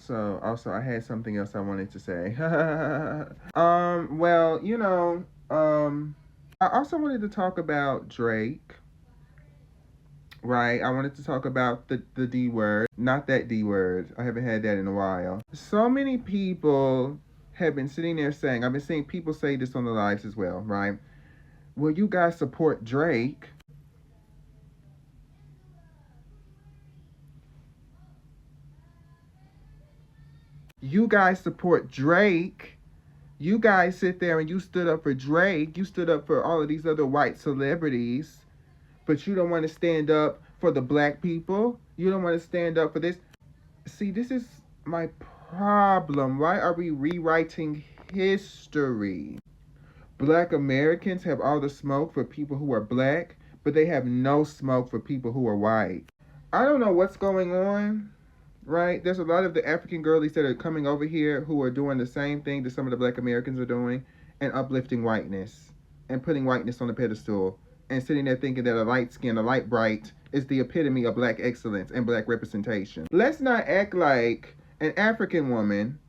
So also I had something else I wanted to say. Well, I also wanted to talk about Drake. Right, I wanted to talk about the D word, not that D word. I haven't had that in a while. So many people have been sitting there saying, I've been seeing people say this on the lives as well, right? Well, you guys support Drake. You guys support Drake. You guys sit there and you stood up for Drake. You stood up for all of these other white celebrities, but you don't want to stand up for the black people. You don't want to stand up for this. See, this is my problem. Why are we rewriting history? Black Americans have all the smoke for people who are black, but they have no smoke for people who are white. I don't know what's going on, right? There's a lot of the African girlies that are coming over here who are doing the same thing that some of the black Americans are doing and uplifting whiteness and putting whiteness on a pedestal and sitting there thinking that a light skin, a light bright, is the epitome of black excellence and black representation. Let's not act like an African woman,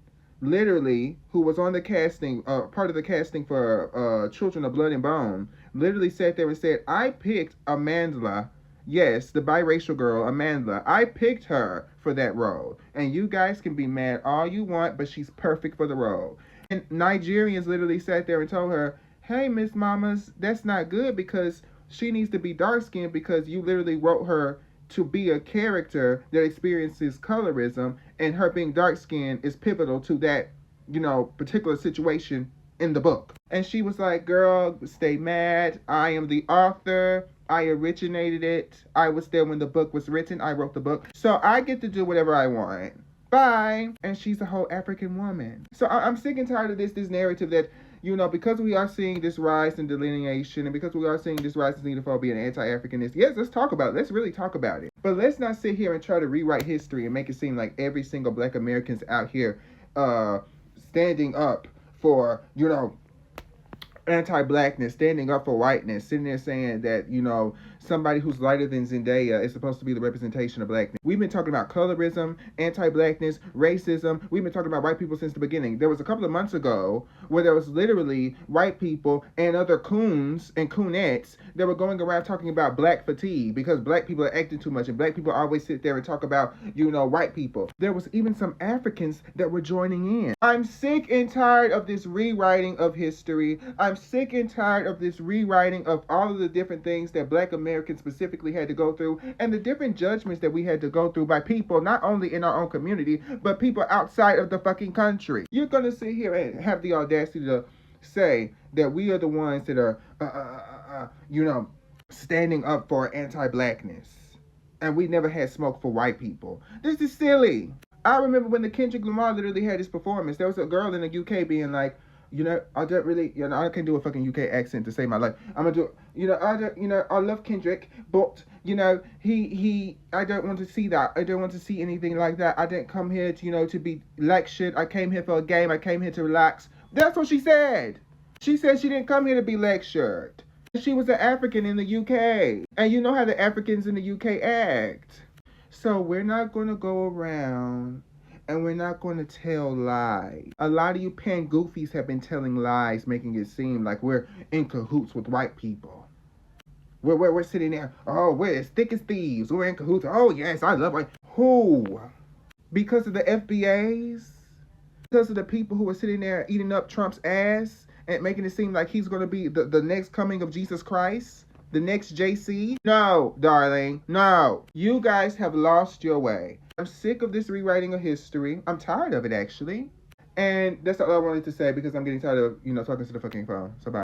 literally, who was on the casting, part of the casting for Children of Blood and Bone, literally sat there and said, I picked Amandla. Yes, the biracial girl, Amandla. I picked her for that role. And you guys can be mad all you want, but she's perfect for the role. And Nigerians literally sat there and told her, hey, Miss Mamas, that's not good because she needs to be dark-skinned because you literally wrote her to be a character that experiences colorism, and her being dark-skinned is pivotal to that, particular situation in the book. And she was like, girl, stay mad. I am the author. I originated it. I was there when the book was written. I wrote the book. So I get to do whatever I want. Bye. And she's a whole African woman. So I'm sick and tired of this narrative that, because we are seeing this rise in delineation and because we are seeing this rise in xenophobia and anti-Africanism, yes, let's talk about it. Let's really talk about it. But let's not sit here and try to rewrite history and make it seem like every single black American's out here standing up for, anti-blackness, standing up for whiteness, sitting there saying that, somebody who's lighter than Zendaya is supposed to be the representation of blackness. We've been talking about colorism, anti-blackness, racism. We've been talking about white people since the beginning. There was a couple of months ago where there was literally white people and other coons and coonettes that were going around talking about black fatigue because black people are acting too much and black people always sit there and talk about, white people. There was even some Africans that were joining in. I'm sick and tired of this rewriting of history. I'm sick and tired of this rewriting of all of the different things that black Americans specifically had to go through and the different judgments that we had to go through by people not only in our own community but people outside of the fucking country. You're gonna sit here and have the audacity to say that we are the ones that are standing up for anti-blackness and we never had smoke for white people. This is silly. I remember when the Kendrick Lamar literally had his performance, there was a girl in the UK being like, I don't really, I can do a fucking UK accent to save my life. I'm gonna do, I love Kendrick, but, I don't want to see that. I don't want to see anything like that. I didn't come here to, to be lectured. I came here for a game. I came here to relax. That's what she said. She said she didn't come here to be lectured. She was an African in the UK. And you know how the Africans in the UK act. So we're not going to go around and we're not going to tell lies. A lot of you pan goofies have been telling lies, making it seem like we're in cahoots with white people. We're sitting there, oh, we're as thick as thieves. We're in cahoots. Oh, yes, I love white. Who? Because of the FBAs? Because of the people who are sitting there eating up Trump's ass and making it seem like he's going to be the next coming of Jesus Christ? The next JC? No, darling, no. You guys have lost your way. I'm sick of this rewriting of history. I'm tired of it, actually. And that's all I wanted to say because I'm getting tired of, talking to the fucking phone. So bye.